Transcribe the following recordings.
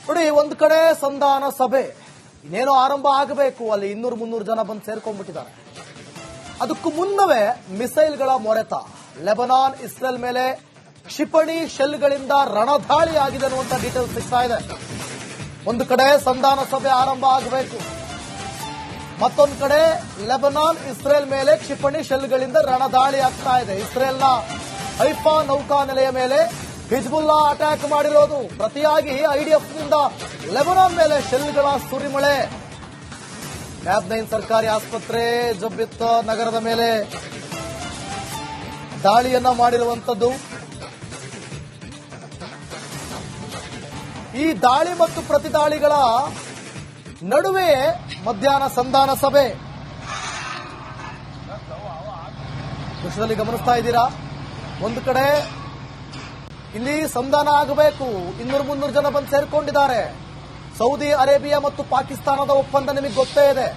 ನೋಡಿ, ಒಂದು ಕಡೆ ಸಂಧಾನ ಸಭೆ ಇನ್ನೇನೋ ಆರಂಭ ಆಗಬೇಕು. ಅಲ್ಲಿ 200-300 ಜನ ಬಂದು ಸೇರ್ಕೊಂಡ್ಬಿಟ್ಟಿದ್ದಾರೆ. ಅದಕ್ಕೂ ಮುನ್ನವೇ ಮಿಸೈಲ್ಗಳ ಮೊರೆತ. ಲೆಬನಾನ್ ಇಸ್ರೇಲ್ ಮೇಲೆ ಕ್ಷಿಪಣಿ ಶೆಲ್ಗಳಿಂದ ರಣದಾಳಿ ಆಗಿದೆ ಅನ್ನುವಂಥ ಡೀಟೇಲ್ಸ್ ಸಿಗ್ತಾ ಇದೆ. ಒಂದು ಕಡೆ ಸಂಧಾನ ಸಭೆ ಆರಂಭ ಆಗಬೇಕು, ಮತ್ತೊಂದು ಕಡೆ ಲೆಬನಾನ್ ಇಸ್ರೇಲ್ ಮೇಲೆ ಕ್ಷಿಪಣಿ ಶೆಲ್ಗಳಿಂದ ರಣದಾಳಿ ಆಗ್ತಾ ಇದೆ. ಇಸ್ರೇಲ್ನ ಹೈಫಾ ನೌಕಾನೆಲೆಯ ಮೇಲೆ ಹಿಜ್ಬುಲ್ಲಾ ಅಟ್ಯಾಕ್ ಮಾಡಿರೋದು, ಪ್ರತಿಯಾಗಿ ಐಡಿಎಫ್ನಿಂದ ಲೆಬನಾನ್ ಮೇಲೆ ಶೆಲ್ಗಳ ಸುರಿಮಳೆ. ಕ್ಯಾಬ್-9 ಸರ್ಕಾರಿ ಆಸ್ಪತ್ರೆ ಜಬ್ಬಿತ್ ನಗರದ ಮೇಲೆ ದಾಳಿಯನ್ನ ಮಾಡಿರುವಂತದ್ದು. ಈ ದಾಳಿ ಮತ್ತು ಪ್ರತಿದಾಳಿಗಳ ನಡುವೆ ಮಧ್ಯಾಹ್ನ ಸಂಧಾನ ಸಭೆ ದೃಶ್ಯದಲ್ಲಿ ಗಮನಿಸ್ತಾ ಇದ್ದೀರಾ. ಒಂದು ಕಡೆ ಇಲ್ಲಿ ಸಂಧಾನ ಆಗಬೇಕು, 200-300 ಜನ ಬಂದು ಸೇರ್ಕೊಂಡಿದ್ದಾರೆ. ಸೌದಿ ಅರೇಬಿಯಾ ಮತ್ತು ಪಾಕಿಸ್ತಾನದ ಒಪ್ಪಂದ ನಿಮಗೆ ಗೊತ್ತೇ ಇದೆ.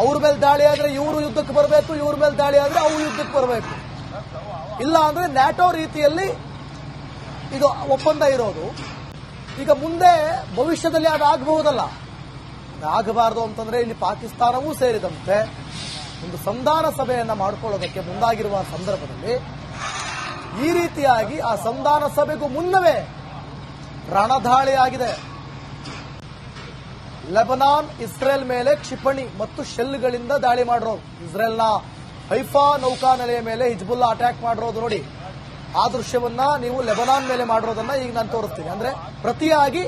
ಅವ್ರ ಮೇಲೆ ದಾಳಿ ಆದ್ರೆ ಇವರು ಯುದ್ಧಕ್ಕೆ ಬರಬೇಕು, ಇವ್ರ ಮೇಲೆ ದಾಳಿ ಆದ್ರೆ ಅವ್ರು ಯುದ್ಧಕ್ಕೆ ಬರಬೇಕು. ಇಲ್ಲ ಅಂದ್ರೆ ನ್ಯಾಟೋ ರೀತಿಯಲ್ಲಿ ಇದು ಒಪ್ಪಂದ ಇರೋದು. ಈಗ ಮುಂದೆ ಭವಿಷ್ಯದಲ್ಲಿ ಅದಾಗಬಹುದಲ್ಲ, ಆಗಬಾರದು ಅಂತಂದ್ರೆ ಇಲ್ಲಿ ಪಾಕಿಸ್ತಾನವೂ ಸೇರಿದಂತೆ ಒಂದು ಸಂಧಾನ ಸಭೆಯನ್ನ ಮಾಡಿಕೊಳ್ಳೋದಕ್ಕೆ ಮುಂದಾಗಿರುವ ಸಂದರ್ಭದಲ್ಲಿ ಈ ರೀತಿಯಾಗಿ ಆ ಸಂಧಾನ ಸಭೆಗೂ ಮುನ್ನವೇ ರಣದಾಳಿ ಆಗಿದೆ. ಲೆಬನಾನ್ ಇಸ್ರೇಲ್ ಮೇಲೆ ಕ್ಷಿಪಣಿ ಮತ್ತು ಶೆಲ್ಗಳಿಂದ ದಾಳಿ ಮಾಡಿರೋದು. ಇಸ್ರೇಲ್ನ ಹೈಫಾ ನೌಕಾನೆಲೆಯ ಮೇಲೆ ಹಿಜ್ಬುಲ್ಲಾ ಅಟ್ಯಾಕ್ ಮಾಡಿರೋದು ನೋಡಿ. ಆ ದೃಶ್ಯವನ್ನ ನೀವು ಲೆಬನಾನ್ ಮೇಲೆ ಮಾಡಿರೋದನ್ನ ಈಗ ನಾನು ತೋರಿಸ್ತೀನಿ. ಅಂದ್ರೆ ಪ್ರತಿಯಾಗಿ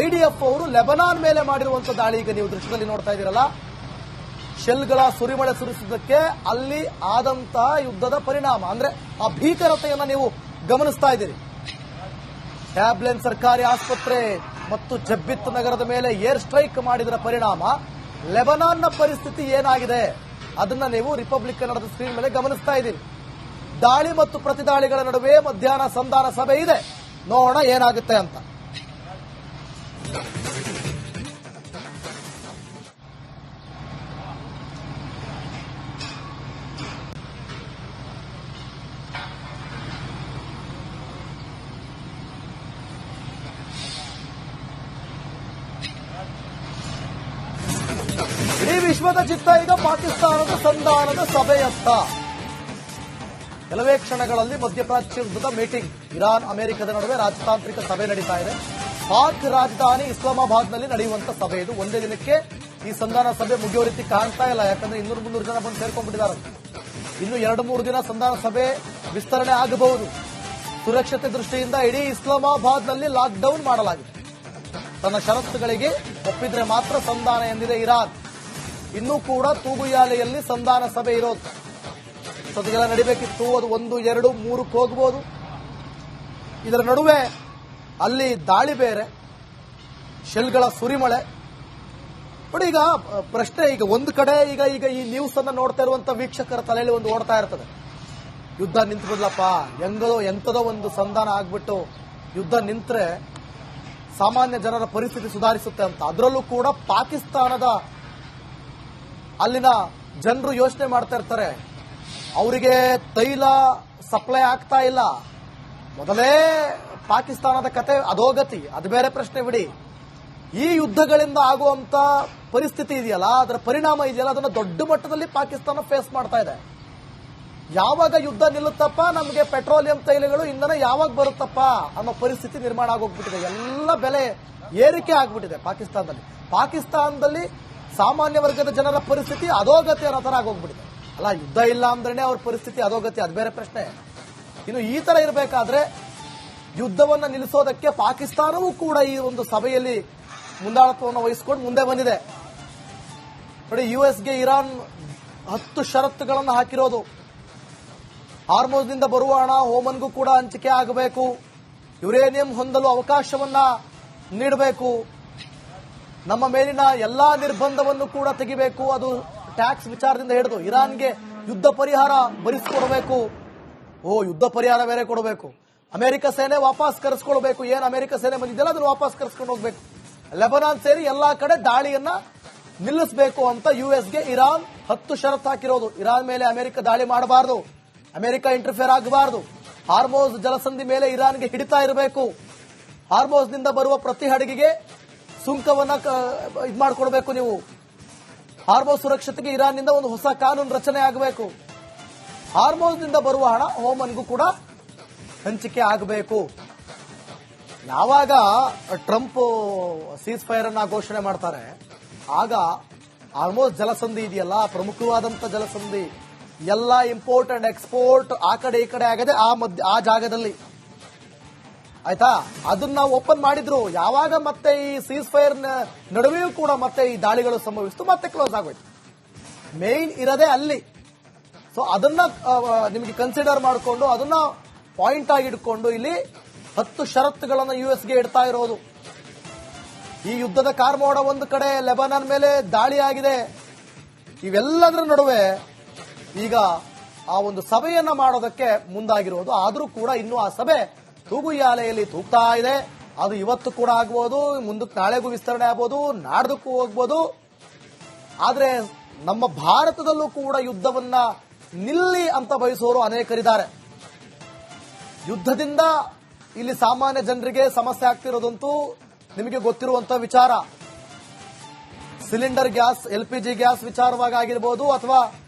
ಐಡಿಎಫ್ ಅವರು ಲೆಬನಾನ್ ಮೇಲೆ ಮಾಡಿರುವಂತ ದಾಳಿ ಈಗ ನೀವು ದೃಶ್ಯದಲ್ಲಿ ನೋಡ್ತಾ ಇದ್ದೀರಲ್ಲ. ಶೆಲ್ಗಳ ಸುರಿಮಳೆ ಸುರಿಸಿದ್ದಕ್ಕೆ ಅಲ್ಲಿ ಆದಂತಹ ಯುದ್ಧದ ಪರಿಣಾಮ, ಅಂದ್ರೆ ಆ ಭೀಕರತೆಯನ್ನ ನೀವು ಗಮನಿಸ್ತಾ ಇದ್ದೀರಿ. ಕ್ಯಾಬ್-9 ಸರ್ಕಾರಿ ಆಸ್ಪತ್ರೆ ಮತ್ತು ಜಬ್ಬಿತ್ ನಗರದ ಮೇಲೆ ಏರ್ ಸ್ಟ್ರೈಕ್ ಮಾಡಿದರ ಪರಿಣಾಮ ಲೆಬನಾನ್ನ ಪರಿಸ್ಥಿತಿ ಏನಾಗಿದೆ ಅದನ್ನ ನೀವು ರಿಪಬ್ಲಿಕ್ ಕನ್ನಡದ ಸ್ಕ್ರೀನ್ ಮೇಲೆ ಗಮನಿಸ್ತಾ ಇದ್ದೀರಿ. ದಾಳಿ ಮತ್ತು ಪ್ರತಿದಾಳಿಗಳ ನಡುವೆ ಮಧ್ಯಾಹ್ನ ಸಂಧಾನ ಸಭೆ ಇದೆ. ನೋಡೋಣ ಏನಾಗುತ್ತೆ ಅಂತ. ಇಡೀ ವಿಶ್ವದ ಚಿತ್ತ ಈಗ ಪಾಕಿಸ್ತಾನದ ಸಂಧಾನದ ಸಭೆಯತ್ತ. ಕೆಲವೇ ಕ್ಷಣಗಳಲ್ಲಿ ಮಧ್ಯಪ್ರಾಚ್ಯ ಯುದ್ಧದ ಮೀಟಿಂಗ್. ಇರಾನ್ ಅಮೆರಿಕದ ನಡುವೆ ರಾಜತಾಂತ್ರಿಕ ಸಭೆ ನಡೀತಾ ಇದೆ. ಪಾಕ್ ರಾಜಧಾನಿ ಇಸ್ಲಾಮಾಬಾದ್ನಲ್ಲಿ ನಡೆಯುವಂತ ಸಭೆ ಇದು. ಒಂದೇ ದಿನಕ್ಕೆ ಈ ಸಂಧಾನ ಸಭೆ ಮುಗಿಯೋ ರೀತಿ ಕಾಣ್ತಾ ಇಲ್ಲ. ಯಾಕಂದ್ರೆ 200-300 ಜನ ಬಂದು ಸೇರ್ಕೊಂಡ್ಬಿಟ್ಟಿದ್ದಾರೆ. ಇನ್ನು 2-3 ದಿನ ಸಂಧಾನ ಸಭೆ ವಿಸ್ತರಣೆ ಆಗಬಹುದು. ಸುರಕ್ಷತೆ ದೃಷ್ಟಿಯಿಂದ ಇಡೀ ಇಸ್ಲಾಮಾಬಾದ್ನಲ್ಲಿ ಲಾಕ್ಡೌನ್ ಮಾಡಲಾಗಿದೆ. ತನ್ನ ಷರತ್ತುಗಳಿಗೆ ಒಪ್ಪಿದ್ರೆ ಮಾತ್ರ ಸಂಧಾನ ಎಂದಿದೆ ಇರಾನ್. ಇನ್ನೂ ಕೂಡ ತೂಗುಯಾಲೆಯಲ್ಲಿ ಸಂಧಾನ ಸಭೆ ಇರೋದು. ಸದ್ಯಗೆಲ್ಲ ನಡಿಬೇಕಿತ್ತು, ಅದು 1, 2, 3ಕ್ಕೆ ಹೋಗಬಹುದು. ಇದರ ನಡುವೆ ಅಲ್ಲಿ ದಾಳಿ ಬೇರೆ, ಶೆಲ್ಗಳ ಸುರಿಮಳೆ ನೋಡಿ. ಈಗ ಪ್ರಶ್ನೆ, ಈಗ ಒಂದು ಕಡೆ ಈಗ ಈ ನ್ಯೂಸ್ ಅನ್ನ ನೋಡ್ತಾ ಇರುವಂತ ವೀಕ್ಷಕರ ತಲೆಯಲ್ಲಿ ಒಂದು ಓಡ್ತಾ ಇರ್ತದೆ, ಯುದ್ಧ ನಿಂತು ಬಿಡ್ಲಪ್ಪ, ಎಂತದೋ ಒಂದು ಸಂಧಾನ ಆಗ್ಬಿಟ್ಟು ಯುದ್ಧ ನಿಂತ್ರೆ ಸಾಮಾನ್ಯ ಜನರ ಪರಿಸ್ಥಿತಿ ಸುಧಾರಿಸುತ್ತೆ ಅಂತ. ಅದರಲ್ಲೂ ಕೂಡ ಪಾಕಿಸ್ತಾನದ ಅಲ್ಲಿನ ಜನರು ಯೋಚನೆ ಮಾಡ್ತಾ ಇರ್ತಾರೆ, ಅವರಿಗೆ ತೈಲ ಸಪ್ಲೈ ಆಗ್ತಾ ಇಲ್ಲ. ಮೊದಲೇ ಪಾಕಿಸ್ತಾನದ ಕತೆ ಅಧೋಗತಿ, ಅದು ಬೇರೆ ಪ್ರಶ್ನೆ ಬಿಡಿ. ಈ ಯುದ್ಧಗಳಿಂದ ಆಗುವಂತ ಪರಿಸ್ಥಿತಿ ಇದೆಯಲ್ಲ, ಅದರ ಪರಿಣಾಮ ಇದೆಯಲ್ಲ, ಅದನ್ನು ದೊಡ್ಡ ಮಟ್ಟದಲ್ಲಿ ಪಾಕಿಸ್ತಾನ ಫೇಸ್ ಮಾಡ್ತಾ ಇದೆ. ಯಾವಾಗ ಯುದ್ಧ ನಿಲ್ಲುತ್ತಪ್ಪ, ನಮಗೆ ಪೆಟ್ರೋಲಿಯಂ ತೈಲಗಳು ಇಂಧನ ಯಾವಾಗ ಬರುತ್ತಪ್ಪ ಅನ್ನೋ ಪರಿಸ್ಥಿತಿ ನಿರ್ಮಾಣ ಆಗೋಗ್ಬಿಟ್ಟಿದೆ. ಎಲ್ಲ ಬೆಲೆ ಏರಿಕೆ ಆಗ್ಬಿಟ್ಟಿದೆ ಪಾಕಿಸ್ತಾನದಲ್ಲಿ ಸಾಮಾನ್ಯ ವರ್ಗದ ಜನರ ಪರಿಸ್ಥಿತಿ ಅಧೋಗತಿ ಅನ್ನೋ ತರ ಆಗೋಗ್ಬಿಟ್ಟಿದೆ. ಅಲ್ಲ, ಯುದ್ಧ ಇಲ್ಲ ಅಂದ್ರೆ ಅವ್ರ ಪರಿಸ್ಥಿತಿ ಅಧೋಗತಿ, ಅದು ಬೇರೆ ಪ್ರಶ್ನೆ. ಇನ್ನು ಈ ತರ ಇರಬೇಕಾದ್ರೆ ಯುದ್ಧವನ್ನ ನಿಲ್ಲಿಸೋದಕ್ಕೆ ಪಾಕಿಸ್ತಾನವೂ ಕೂಡ ಈ ಒಂದು ಸಭೆಯಲ್ಲಿ ಮುಂದಾಳತ್ವವನ್ನು ವಹಿಸಿಕೊಂಡು ಮುಂದೆ ಬಂದಿದೆ. ನೋಡಿ, ಯುಎಸ್ಗೆ ಇರಾನ್ 10 ಷರತ್ತುಗಳನ್ನು ಹಾಕಿರೋದು. ಹಾರ್ಮೋಜ್ನಿಂದ ಬರುವ ಹಣ ಓಮನ್ಗೂ ಕೂಡ ಹಂಚಿಕೆ ಆಗಬೇಕು, ಯುರೇನಿಯಂ ಹೊಂದಲು ಅವಕಾಶವನ್ನ ನೀಡಬೇಕು, ನಮ್ಮ ಮೇಲಿನ ಎಲ್ಲಾ ನಿರ್ಬಂಧವನ್ನು ಕೂಡ ತೆಗಿಬೇಕು, ಅದು ಟ್ಯಾಕ್ಸ್ ವಿಚಾರದಿಂದ ಹಿಡಿದು ಇರಾನ್ಗೆ ಯುದ್ಧ ಪರಿಹಾರ ಭರಿಸಿಕೊಡಬೇಕು. ಯುದ್ಧ ಪರಿಹಾರ ಬೇರೆ ಕೊಡಬೇಕು, ಅಮೆರಿಕ ಸೇನೆ ವಾಪಸ್ ಕರೆಸ್ಕೊಳ್ಬೇಕು, ಏನ್ ಅಮೆರಿಕ ಸೇನೆ ಬಂದಿದ್ದೆಲ್ಲ ಅದನ್ನು ವಾಪಸ್ ಕರೆಸ್ಕೊಂಡು ಹೋಗ್ಬೇಕು, ಲೆಬನಾನ್ ಸೇರಿ ಎಲ್ಲಾ ಕಡೆ ದಾಳಿಯನ್ನ ನಿಲ್ಲಿಸಬೇಕು ಅಂತ ಯುಎಸ್ಗೆ ಇರಾನ್ 10 ಷರತ್ತು ಹಾಕಿರೋದು. ಇರಾನ್ ಮೇಲೆ ಅಮೆರಿಕ ದಾಳಿ ಮಾಡಬಾರದು, ಅಮೆರಿಕ ಇಂಟರ್ಫಿಯರ್ ಆಗಬಾರದು, ಹಾರ್ಮೋಸ್ ಜಲಸಂಧಿ ಮೇಲೆ ಇರಾನ್ಗೆ ಹಿಡಿತಾ ಇರಬೇಕು, ಹಾರ್ಮೋಸ್ನಿಂದ ಬರುವ ಪ್ರತಿ ಹಡಗಿಗೆ ಸುಂಕವನ್ನ ಇದು ಮಾಡ್ಕೊಡ್ಬೇಕು. ನೀವು ಹಾರ್ಮೋಸ್ ಸುರಕ್ಷತೆಗೆ ಇರಾನ್ನಿಂದ ಒಂದು ಹೊಸ ಕಾನೂನು ರಚನೆ ಆಗಬೇಕು. ಹಾರ್ಮೋಸ್ನಿಂದ ಬರುವ ಹಣ ಓಮನ್ಗೂ ಕೂಡ ಹಂಚಿಕೆ ಆಗಬೇಕು. ಯಾವಾಗ ಟ್ರಂಪ್ ಸೀಸ್ ಫೈರ್ ಅನ್ನ ಘೋಷಣೆ ಮಾಡ್ತಾರೆ, ಆಗ ಆಲ್ಮೋಸ್ಟ್ ಜಲಸಂಧಿ ಇದೆಯಲ್ಲ, ಪ್ರಮುಖವಾದಂತ ಜಲಸಂಧಿ, ಎಲ್ಲ ಇಂಪೋರ್ಟ್ ಅಂಡ್ ಎಕ್ಸ್ಪೋರ್ಟ್ ಆ ಕಡೆ ಈ ಕಡೆ ಆಗದೆ ಆ ಜಾಗದಲ್ಲಿ, ಆಯ್ತಾ? ಅದನ್ನ ಓಪನ್ ಮಾಡಿದ್ರು. ಯಾವಾಗ ಮತ್ತೆ ಈ ಸೀಸ್ ಫೈರ್ ನಡುವೆಯೂ ಕೂಡ ಮತ್ತೆ ಈ ದಾಳಿಗಳು ಸಂಭವಿಸಿತು, ಮತ್ತೆ ಕ್ಲೋಸ್ ಆಗೋಯ್ತು. ಮೇನ್ ಇರದೆ ಅಲ್ಲಿ. ಸೊ ಅದನ್ನ ನಿಮಗೆ ಕನ್ಸಿಡರ್ ಮಾಡಿಕೊಂಡು ಅದನ್ನ ಪಾಯಿಂಟ್ ಆಗಿ ಇಟ್ಕೊಂಡು ಇಲ್ಲಿ 10 ಷರತ್ತುಗಳನ್ನು ಯುಎಸ್ಗೆ ಇಡ್ತಾ ಇರೋದು. ಈ ಯುದ್ಧದ ಕಾರ್ಮೋಡ ಒಂದು ಕಡೆ, ಲೆಬನಾನ್ ಮೇಲೆ ದಾಳಿ ಆಗಿದೆ. ಇವೆಲ್ಲದರ ನಡುವೆ ಈಗ ಆ ಒಂದು ಸಭೆಯನ್ನ ಮಾಡೋದಕ್ಕೆ ಮುಂದಾಗಿರೋದು. ಆದರೂ ಕೂಡ ಇನ್ನೂ ಆ ಸಭೆ ತೂಗುಯ್ಯಾಲೆಯಲ್ಲಿ ತೂಗ್ತಾ ಇದೆ. ಅದು ಇವತ್ತು ಕೂಡ ಆಗ್ಬೋದು, ಮುಂದಕ್ಕೆ ನಾಳೆಗೂ ವಿಸ್ತರಣೆ ಆಗ್ಬೋದು, ನಾಡ್ದಕ್ಕೂ ಹೋಗ್ಬೋದು. ಆದ್ರೆ ನಮ್ಮ ಭಾರತದಲ್ಲೂ ಕೂಡ ಯುದ್ಧವನ್ನ ನಿಲ್ಲಿ ಅಂತ ಬಯಸೋರು ಅನೇಕರಿದ್ದಾರೆ. ಯುದ್ಧದಿಂದ ಇಲ್ಲಿ ಸಾಮಾನ್ಯ ಜನರಿಗೆ ಸಮಸ್ಯೆ ಆಗ್ತಿರೋದಂತೂ ನಿಮಗೆ ಗೊತ್ತಿರುವಂತಹ ವಿಚಾರ. ಸಿಲಿಂಡರ್ ಗ್ಯಾಸ್, LPG ಗ್ಯಾಸ್ ವಿಚಾರವಾಗಿ ಆಗಿರ್ಬೋದು, ಅಥವಾ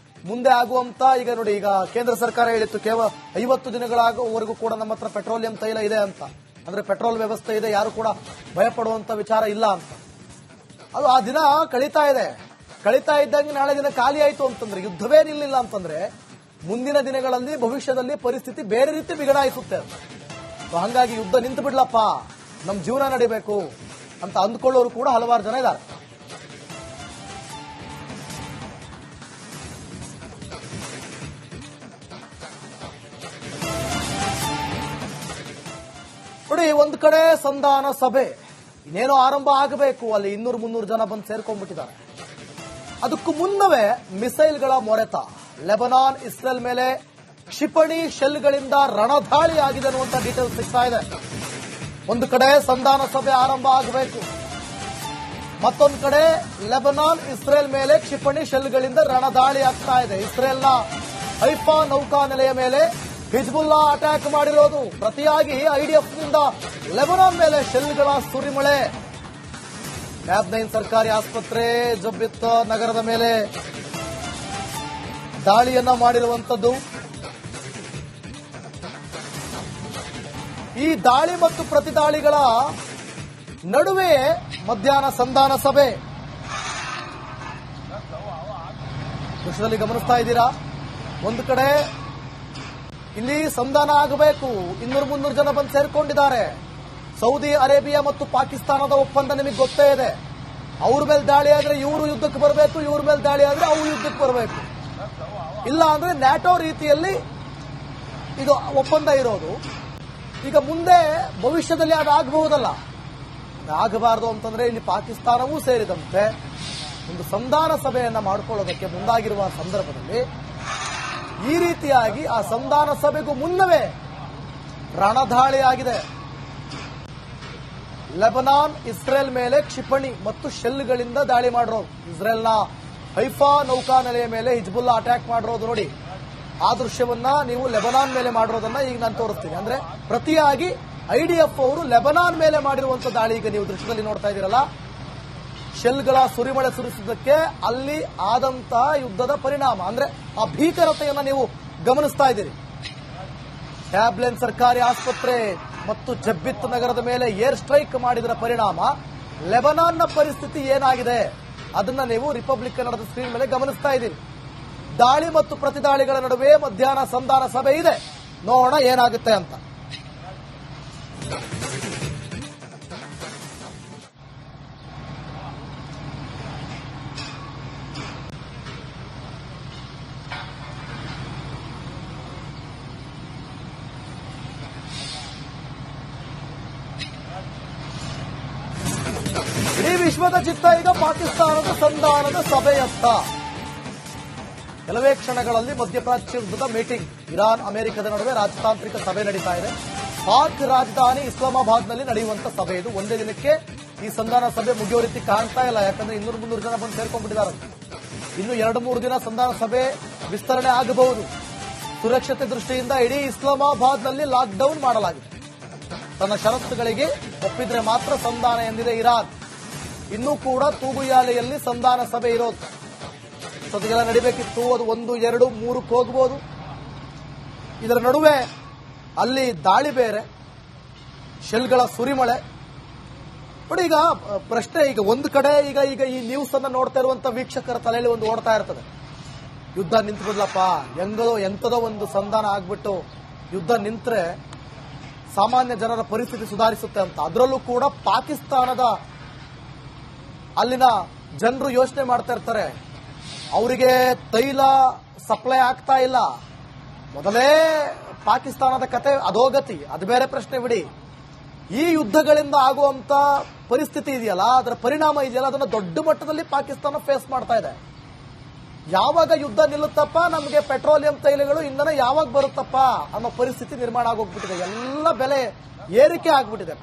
ಮುಂದೆ ಆಗುವಂತ, ಈಗ ನೋಡಿ, ಈಗ ಕೇಂದ್ರ ಸರ್ಕಾರ ಹೇಳಿತ್ತು ಕೇವಲ 50 ದಿನಗಳವರೆಗೂ ಕೂಡ ನಮ್ಮ ಹತ್ರ ಪೆಟ್ರೋಲಿಯಂ ತೈಲ ಇದೆ ಅಂತ. ಅಂದ್ರೆ ಪೆಟ್ರೋಲ್ ವ್ಯವಸ್ಥೆ ಇದೆ, ಯಾರು ಕೂಡ ಭಯಪಡುವಂತ ವಿಚಾರ ಇಲ್ಲ ಅಂತ. ಅದು ಆ ದಿನ ಕಳೀತಾ ಇದೆ. ಕಳೀತಾ ಇದ್ದಂಗೆ ನಾಳೆ ದಿನ ಖಾಲಿ ಆಯ್ತು ಅಂತಂದ್ರೆ, ಯುದ್ಧವೇ ನಿಲ್ಲಿಲ್ಲ ಅಂತಂದ್ರೆ, ಮುಂದಿನ ದಿನಗಳಲ್ಲಿ ಭವಿಷ್ಯದಲ್ಲಿ ಪರಿಸ್ಥಿತಿ ಬೇರೆ ರೀತಿ ಬಿಗಡಾಯಿಸುತ್ತೆ. ಹಾಗಾಗಿ ಯುದ್ಧ ನಿಂತು ಬಿಡ್ಲಪ್ಪ, ನಮ್ಮ ಜೀವನ ನಡಿಬೇಕು ಅಂತ ಅಂದ್ಕೊಳ್ಳೋರು ಕೂಡ ಹಲವಾರು ಜನ ಇದ್ದಾರೆ. ನೋಡಿ, ಒಂದು ಕಡೆ ಸಂಧಾನ ಸಭೆ ಇನ್ನೇನೋ ಆರಂಭ ಆಗಬೇಕು. ಅಲ್ಲಿ 200-300 ಜನ ಬಂದು ಸೇರ್ಕೊಂಡ್ಬಿಟ್ಟಿದ್ದಾರೆ. ಅದಕ್ಕೂ ಮುನ್ನವೇ ಮಿಸೈಲ್ಗಳ ಮೊರೆತ. ಲೆಬನಾನ್ ಇಸ್ರೇಲ್ ಮೇಲೆ ಕ್ಷಿಪಣಿ ಶೆಲ್ಗಳಿಂದ ರಣದಾಳಿ ಆಗಿದೆ ಅನ್ನುವಂಥ ಡೀಟೇಲ್ಸ್ ಸಿಗ್ತಾ ಇದೆ. ಒಂದು ಕಡೆ ಸಂಧಾನ ಸಭೆ ಆರಂಭ ಆಗಬೇಕು, ಮತ್ತೊಂದು ಕಡೆ ಲೆಬನಾನ್ ಇಸ್ರೇಲ್ ಮೇಲೆ ಕ್ಷಿಪಣಿ ಶೆಲ್ಗಳಿಂದ ರಣದಾಳಿ ಆಗ್ತಾ ಇದೆ. ಇಸ್ರೇಲ್ನ ಹೈಫಾ ನೌಕಾನೆಲೆಯ ಮೇಲೆ ಹಿಜ್ಬುಲ್ಲಾ ಅಟ್ಯಾಕ್ ಮಾಡಿರೋದು. ಪ್ರತಿಯಾಗಿ ಐಡಿಎಫ್ನಿಂದ ಲೆಬನಾನ್ ಮೇಲೆ ಶೆಲ್ಗಳ ಸುರಿಮಳೆ. ಟ್ಯಾಬ್9 ಸರ್ಕಾರಿ ಆಸ್ಪತ್ರೆ, ಜಬ್ಬಿತ್ ನಗರದ ಮೇಲೆ ದಾಳಿಯನ್ನ ಮಾಡಿರುವಂತದ್ದು. ಈ ದಾಳಿ ಮತ್ತು ಪ್ರತಿದಾಳಿಗಳ ನಡುವೆ ಮಧ್ಯಾಹ್ನ ಸಂಧಾನ ಸಭೆ ದೃಶ್ಯದಲ್ಲಿ ಗಮನಿಸ್ತಾ ಇದ್ದೀರಾ. ಒಂದು ಕಡೆ ಇಲ್ಲಿ ಸಂಧಾನ ಆಗಬೇಕು, 200-300 ಜನ ಬಂದು ಸೇರ್ಕೊಂಡಿದ್ದಾರೆ. ಸೌದಿ ಅರೇಬಿಯಾ ಮತ್ತು ಪಾಕಿಸ್ತಾನದ ಒಪ್ಪಂದ ನಿಮಗೆ ಗೊತ್ತೇ ಇದೆ. ಅವ್ರ ಮೇಲೆ ದಾಳಿ ಆದ್ರೆ ಇವರು ಯುದ್ಧಕ್ಕೆ ಬರಬೇಕು, ಇವ್ರ ಮೇಲೆ ದಾಳಿ ಆದ್ರೆ ಅವ್ರು ಯುದ್ಧಕ್ಕೆ ಬರಬೇಕು. ಇಲ್ಲ ಅಂದ್ರೆ ನ್ಯಾಟೋ ರೀತಿಯಲ್ಲಿ ಇದು ಒಪ್ಪಂದ ಇರೋದು. ಈಗ ಮುಂದೆ ಭವಿಷ್ಯದಲ್ಲಿ ಅದಾಗಬಹುದಲ್ಲ. ಅದಾಗಬಾರದು ಅಂತಂದ್ರೆ ಇಲ್ಲಿ ಪಾಕಿಸ್ತಾನವೂ ಸೇರಿದಂತೆ ಒಂದು ಸಂಧಾನ ಸಭೆಯನ್ನ ಮಾಡಿಕೊಳ್ಳೋದಕ್ಕೆ ಮುಂದಾಗಿರುವ ಸಂದರ್ಭದಲ್ಲಿ ಈ ರೀತಿಯಾಗಿ ಆ ಸಂಧಾನ ಸಭೆಗೂ ಮುನ್ನವೇ ರಣದಾಳಿ ಆಗಿದೆ. ಲೆಬನಾನ್ ಇಸ್ರೇಲ್ ಮೇಲೆ ಕ್ಷಿಪಣಿ ಮತ್ತು ಶೆಲ್ಗಳಿಂದ ದಾಳಿ ಮಾಡಿರೋದು. ಇಸ್ರೇಲ್ನ ಹೈಫಾ ನೌಕಾನೆಲೆಯ ಮೇಲೆ ಹಿಜ್ಬುಲ್ಲಾ ಅಟ್ಯಾಕ್ ಮಾಡಿರೋದು ನೋಡಿ. ಆ ದೃಶ್ಯವನ್ನ ನೀವು ಲೆಬನಾನ್ ಮೇಲೆ ಮಾಡಿರೋದನ್ನ ಈಗ ನಾನು ತೋರಿಸ್ತೀನಿ. ಅಂದ್ರೆ ಪ್ರತಿಯಾಗಿ ಐಡಿಎಫ್ ಅವರು ಲೆಬನಾನ್ ಮೇಲೆ ಮಾಡಿರುವಂತ ದಾಳಿ ಈಗ ನೀವು ದೃಶ್ಯದಲ್ಲಿ ನೋಡ್ತಾ ಇದ್ದೀರಲ್ಲ. ಶೆಲ್ಗಳ ಸುರಿಮಳೆ ಸುರಿಸಿದ್ದಕ್ಕೆ ಅಲ್ಲಿ ಆದಂತಹ ಯುದ್ಧದ ಪರಿಣಾಮ, ಅಂದ್ರೆ ಆ ಭೀಕರತೆಯನ್ನ ನೀವು ಗಮನಿಸ್ತಾ ಇದ್ದೀರಿ. ಟ್ಯಾಬ್9 ಸರ್ಕಾರಿ ಆಸ್ಪತ್ರೆ ಮತ್ತು ಜಬ್ಬಿತ್ ನಗರದ ಮೇಲೆ ಏರ್ ಸ್ಟ್ರೈಕ್ ಮಾಡಿದರ ಪರಿಣಾಮ ಲೆಬನಾನ್ನ ಪರಿಸ್ಥಿತಿ ಏನಾಗಿದೆ ಅದನ್ನ ನೀವು ರಿಪಬ್ಲಿಕ್ ಕನ್ನಡದ ಸ್ಕ್ರೀನ್ ಮೇಲೆ ಗಮನಿಸ್ತಾ ಇದ್ದೀರಿ. ದಾಳಿ ಮತ್ತು ಪ್ರತಿದಾಳಿಗಳ ನಡುವೆ ಮಧ್ಯಾಹ್ನ ಸಂಧಾನ ಸಭೆ ಇದೆ. ನೋಡೋಣ ಏನಾಗುತ್ತೆ ಅಂತ. ಇಡೀ ವಿಶ್ವದ ಚಿತ್ತ ಈಗ ಪಾಕಿಸ್ತಾನದ ಸಂಧಾನದ ಸಭೆಯತ್ತ. ಕೆಲವೇ ಕ್ಷಣಗಳಲ್ಲಿ ಮಧ್ಯಪ್ರಾಚ್ಯ ಯುದ್ಧದ ಮೀಟಿಂಗ್. ಇರಾನ್ ಅಮೆರಿಕದ ನಡುವೆ ರಾಜತಾಂತ್ರಿಕ ಸಭೆ ನಡೀತಾ ಇದೆ. ಪಾಕ್ ರಾಜಧಾನಿ ಇಸ್ಲಾಮಾಬಾದ್ನಲ್ಲಿ ನಡೆಯುವಂತ ಸಭೆ ಇದು. ಒಂದೇ ದಿನಕ್ಕೆ ಈ ಸಂಧಾನ ಸಭೆ ಮುಗಿಯೋ ರೀತಿ ಕಾಣ್ತಾ ಇಲ್ಲ. ಯಾಕಂದ್ರೆ 200-300 ಜನ ಬಂದು ಸೇರ್ಕೊಂಡ್ಬಿಟ್ಟಿದ್ದಾರೆ. ಇನ್ನು 2-3 ದಿನ ಸಂಧಾನ ಸಭೆ ವಿಸ್ತರಣೆ ಆಗಬಹುದು. ಸುರಕ್ಷತೆ ದೃಷ್ಟಿಯಿಂದ ಇಡೀ ಇಸ್ಲಾಮಾಬಾದ್ನಲ್ಲಿ ಲಾಕ್ಡೌನ್ ಮಾಡಲಾಗಿದೆ. ತನ್ನ ಷರತ್ತುಗಳಿಗೆ ಒಪ್ಪಿದ್ರೆ ಮಾತ್ರ ಸಂಧಾನ ಎಂದಿದೆ ಇರಾನ್. ಇನ್ನೂ ಕೂಡ ತೂಗುಯಾಲೆಯಲ್ಲಿ ಸಂಧಾನ ಸಭೆ ಇರೋದು. ಸದ್ಯಗೆಲ್ಲ ನಡಿಬೇಕಿತ್ತು, ಅದು 1, 2, 3ಕ್ಕೆ ಹೋಗ್ಬೋದು. ಇದರ ನಡುವೆ ಅಲ್ಲಿ ದಾಳಿ ಬೇರೆ, ಶೆಲ್ಗಳ ಸುರಿಮಳೆ. ನೋಡಿ, ಈಗ ಪ್ರಶ್ನೆ, ಈಗ ಒಂದು ಕಡೆ ಈಗ ಈ ನ್ಯೂಸ್ ಅನ್ನ ನೋಡ್ತಾ ಇರುವಂತ ವೀಕ್ಷಕರ ತಲೆಯಲ್ಲಿ ಒಂದು ಓಡ್ತಾ ಇರ್ತದೆ, ಯುದ್ಧ ನಿಂತು ಬಿಡ್ಲಪ್ಪ, ಎಂತದೋ ಒಂದು ಸಂಧಾನ ಆಗ್ಬಿಟ್ಟು ಯುದ್ಧ ನಿಂತ್ರೆ ಸಾಮಾನ್ಯ ಜನರ ಪರಿಸ್ಥಿತಿ ಸುಧಾರಿಸುತ್ತೆ ಅಂತ. ಅದರಲ್ಲೂ ಕೂಡ ಪಾಕಿಸ್ತಾನದ ಅಲ್ಲಿನ ಜನರು ಯೋಚನೆ ಮಾಡ್ತಾ ಇರ್ತಾರೆ, ಅವರಿಗೆ ತೈಲ ಸಪ್ಲೈ ಆಗ್ತಾ ಇಲ್ಲ. ಮೊದಲೇ ಪಾಕಿಸ್ತಾನದ ಕತೆ ಅಧೋಗತಿ, ಅದು ಬೇರೆ ಪ್ರಶ್ನೆ ಬಿಡಿ. ಈ ಯುದ್ಧಗಳಿಂದ ಆಗುವಂತ ಪರಿಸ್ಥಿತಿ ಇದೆಯಲ್ಲ, ಅದರ ಪರಿಣಾಮ ಇದೆಯಲ್ಲ, ಅದನ್ನು ದೊಡ್ಡ ಮಟ್ಟದಲ್ಲಿ ಪಾಕಿಸ್ತಾನ ಫೇಸ್ ಮಾಡ್ತಾ ಇದೆ. ಯಾವಾಗ ಯುದ್ಧ ನಿಲ್ಲುತ್ತಪ್ಪ, ನಮಗೆ ಪೆಟ್ರೋಲಿಯಂ ತೈಲಗಳು ಇಂಧನ ಯಾವಾಗ ಬರುತ್ತಪ್ಪ ಅನ್ನೋ ಪರಿಸ್ಥಿತಿ ನಿರ್ಮಾಣ ಆಗೋಗ್ಬಿಟ್ಟಿದೆ. ಎಲ್ಲ ಬೆಲೆ ಏರಿಕೆ ಆಗ್ಬಿಟ್ಟಿದೆ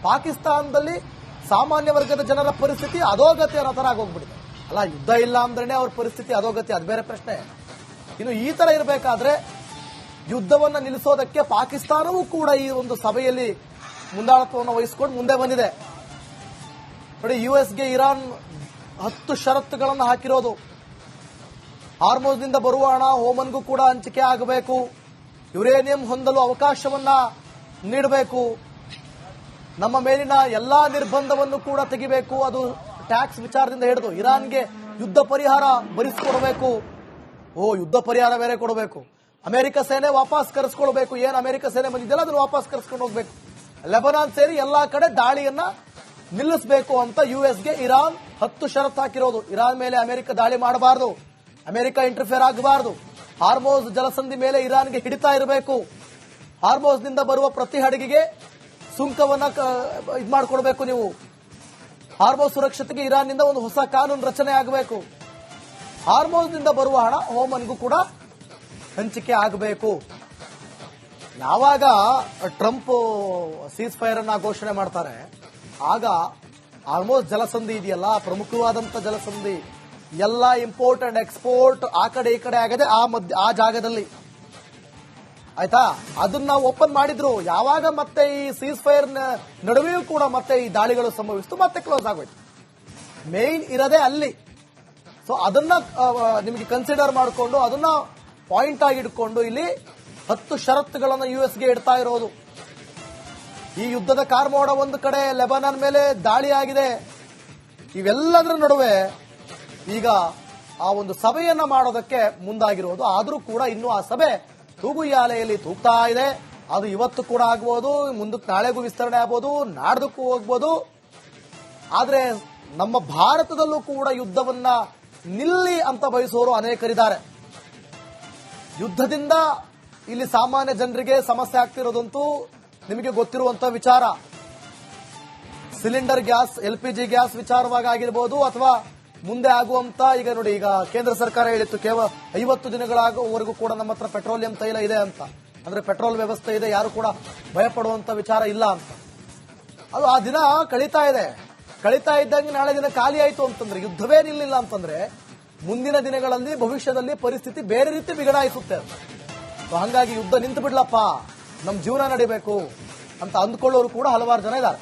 ಪಾಕಿಸ್ತಾನದಲ್ಲಿ ಸಾಮಾನ್ಯ ವರ್ಗದ ಜನರ ಪರಿಸ್ಥಿತಿ ಅಧೋಗತಿ ಅನ್ನೋ ತರ ಆಗೋಗ್ಬಿಟ್ಟಿದೆ. ಅಲ್ಲ, ಯುದ್ಧ ಇಲ್ಲ ಅಂದ್ರೇನೆ ಅವ್ರ ಪರಿಸ್ಥಿತಿ ಅಧೋಗತಿ, ಅದು ಬೇರೆ ಪ್ರಶ್ನೆ. ಇನ್ನು ಈ ತರ ಇರಬೇಕಾದ್ರೆ ಯುದ್ಧವನ್ನ ನಿಲ್ಲಿಸೋದಕ್ಕೆ ಪಾಕಿಸ್ತಾನವೂ ಕೂಡ ಈ ಒಂದು ಸಭೆಯಲ್ಲಿ ಮುಂದಾಳತ್ವವನ್ನು ವಹಿಸಿಕೊಂಡು ಮುಂದೆ ಬಂದಿದೆ. ನೋಡಿ, ಯುಎಸ್ಗೆ ಇರಾನ್ 10 ಷರತ್ತುಗಳನ್ನು ಹಾಕಿರೋದು. ಹಾರ್ಮೋಜ್ನಿಂದ ಬರುವ ಹಣ ಓಮನ್ಗೂ ಕೂಡ ಹಂಚಿಕೆ ಆಗಬೇಕು, ಯುರೇನಿಯಂ ಹೊಂದಲು ಅವಕಾಶವನ್ನ ನೀಡಬೇಕು, ನಮ್ಮ ಮೇಲಿನ ಎಲ್ಲಾ ನಿರ್ಬಂಧವನ್ನು ಕೂಡ ತೆಗಿಬೇಕು, ಅದು ಟ್ಯಾಕ್ಸ್ ವಿಚಾರದಿಂದ ಹಿಡಿದು ಇರಾನ್ಗೆ ಯುದ್ಧ ಪರಿಹಾರ ಭರಿಸಿಕೊಡಬೇಕು. ಯುದ್ಧ ಪರಿಹಾರ ಬೇರೆ ಕೊಡಬೇಕು, ಅಮೆರಿಕ ಸೇನೆ ವಾಪಸ್ ಕರೆಸ್ಕೊಳ್ಬೇಕು, ಏನ್ ಅಮೆರಿಕ ಸೇನೆ ಬಂದಿದ್ದೆಲ್ಲ ಅದನ್ನು ವಾಪಸ್ ಕರೆಸ್ಕೊಂಡು ಹೋಗ್ಬೇಕು, ಲೆಬನಾನ್ ಸೇರಿ ಎಲ್ಲಾ ಕಡೆ ದಾಳಿಯನ್ನ ನಿಲ್ಲಿಸಬೇಕು ಅಂತ ಯುಎಸ್ಗೆ ಇರಾನ್ 10 ಷರತ್ತು ಹಾಕಿರೋದು. ಇರಾನ್ ಮೇಲೆ ಅಮೆರಿಕ ದಾಳಿ ಮಾಡಬಾರದು, ಅಮೆರಿಕ ಇಂಟರ್ಫಿಯರ್ ಆಗಬಾರದು, ಹಾರ್ಮೋಸ್ ಜಲಸಂಧಿ ಮೇಲೆ ಇರಾನ್ಗೆ ಹಿಡಿತಾ ಇರಬೇಕು, ಹಾರ್ಮೋಸ್ನಿಂದ ಬರುವ ಪ್ರತಿ ಹಡಗಿಗೆ ಸುಂಕವನ್ನ ಇದು ಮಾಡಿಕೊಡ್ಬೇಕು ನೀವು, ಹಾರ್ಮೋಸ್ ಸುರಕ್ಷತೆಗೆ ಇರಾನ್ನಿಂದ ಒಂದು ಹೊಸ ಕಾನೂನು ರಚನೆ ಆಗಬೇಕು, ಹಾರ್ಮೋಸ್ನಿಂದ ಬರುವ ಹಣ ಓಮನ್ಗೂ ಕೂಡ ಹಂಚಿಕೆ ಆಗಬೇಕು. ಯಾವಾಗ ಟ್ರಂಪ್ ಸೀಸ್ ಫೈರ್ ಅನ್ನ ಘೋಷಣೆ ಮಾಡ್ತಾರೆ, ಆಗ ಹಾರ್ಮೋಸ್ ಜಲಸಂಧಿ ಇದೆಯಲ್ಲ, ಪ್ರಮುಖವಾದಂತ ಜಲಸಂಧಿ, ಎಲ್ಲ ಇಂಪೋರ್ಟ್ ಅಂಡ್ ಎಕ್ಸ್ಪೋರ್ಟ್ ಆ ಕಡೆ ಈ ಕಡೆ ಆಗದೆ ಆ ಜಾಗದಲ್ಲಿ, ಆಯ್ತಾ, ಅದನ್ನ ಓಪನ್ ಮಾಡಿದ್ರು. ಯಾವಾಗ ಮತ್ತೆ ಈ ಸೀಸ್ ಫೈರ್ ನಡುವೆಯೂ ಕೂಡ ಮತ್ತೆ ಈ ದಾಳಿಗಳು ಸಂಭವಿಸಿತು, ಮತ್ತೆ ಕ್ಲೋಸ್ ಆಗೋಯ್ತು. ಮೇನ್ ಇರದೆ ಅಲ್ಲಿ. ಸೊ ಅದನ್ನ ನಿಮಗೆ ಕನ್ಸಿಡರ್ ಮಾಡಿಕೊಂಡು, ಅದನ್ನ ಪಾಯಿಂಟ್ ಆಗಿ ಇಟ್ಕೊಂಡು ಇಲ್ಲಿ 10 ಷರತ್ತುಗಳನ್ನು ಯುಎಸ್ಗೆ ಇಡ್ತಾ ಇರೋದು. ಈ ಯುದ್ಧದ ಕಾರ್ಮೋಡ ಒಂದು ಕಡೆ, ಲೆಬನಾನ್ ಮೇಲೆ ದಾಳಿ ಆಗಿದೆ. ಇವೆಲ್ಲದರ ನಡುವೆ ಈಗ ಆ ಒಂದು ಸಭೆಯನ್ನ ಮಾಡೋದಕ್ಕೆ ಮುಂದಾಗಿರೋದು. ಆದರೂ ಕೂಡ ಇನ್ನೂ ಆ ಸಭೆ ತೂಗುಯಾಲೆಯಲ್ಲಿ ತೂಗ್ತಾ ಇದೆ. ಅದು ಇವತ್ತು ಕೂಡ ಆಗ್ಬೋದು, ಮುಂದಕ್ಕೆ ನಾಳೆಗೂ ವಿಸ್ತರಣೆ ಆಗ್ಬೋದು, ನಾಡ್ದಕ್ಕೂ ಹೋಗ್ಬೋದು. ಆದ್ರೆ ನಮ್ಮ ಭಾರತದಲ್ಲೂ ಕೂಡ ಯುದ್ಧವನ್ನ ನಿಲ್ಲಿ ಅಂತ ಬಯಸೋರು ಅನೇಕರಿದ್ದಾರೆ. ಯುದ್ಧದಿಂದ ಇಲ್ಲಿ ಸಾಮಾನ್ಯ ಜನರಿಗೆ ಸಮಸ್ಯೆ ಆಗ್ತಿರೋದಂತೂ ನಿಮಗೆ ಗೊತ್ತಿರುವಂತ ವಿಚಾರ. ಸಿಲಿಂಡರ್ ಗ್ಯಾಸ್, LPG ಗ್ಯಾಸ್ ವಿಚಾರವಾಗಿ ಆಗಿರ್ಬೋದು, ಅಥವಾ ಮುಂದೆ ಆಗುವಂತ, ಈಗ ನೋಡಿ, ಈಗ ಕೇಂದ್ರ ಸರ್ಕಾರ ಹೇಳಿತ್ತು ಕೇವಲ 50 ದಿನಗಳವರೆಗೂ ಕೂಡ ನಮ್ಮ ಹತ್ರ ಪೆಟ್ರೋಲಿಯಂ ತೈಲ ಇದೆ ಅಂತ, ಅಂದ್ರೆ ಪೆಟ್ರೋಲ್ ವ್ಯವಸ್ಥೆ ಇದೆ, ಯಾರು ಕೂಡ ಭಯಪಡುವಂತ ವಿಚಾರ ಇಲ್ಲ ಅಂತ. ಅದು ಆ ದಿನ ಕಳೀತಾ ಇದ್ದಂಗೆ ನಾಳೆ ದಿನ ಖಾಲಿ ಆಯ್ತು ಅಂತಂದ್ರೆ, ಯುದ್ಧವೇ ನಿಲ್ಲಿಲ್ಲ ಅಂತಂದ್ರೆ ಮುಂದಿನ ದಿನಗಳಲ್ಲಿ ಭವಿಷ್ಯದಲ್ಲಿ ಪರಿಸ್ಥಿತಿ ಬೇರೆ ರೀತಿ ಬಿಗಡಾಯಿಸುತ್ತೆ. ಹಾಗಾಗಿ ಯುದ್ಧ ನಿಂತು ಬಿಡ್ಲಪ್ಪ, ನಮ್ ಜೀವನ ನಡಿಬೇಕು ಅಂತ ಅಂದ್ಕೊಳ್ಳೋರು ಕೂಡ ಹಲವಾರು ಜನ ಇದ್ದಾರೆ.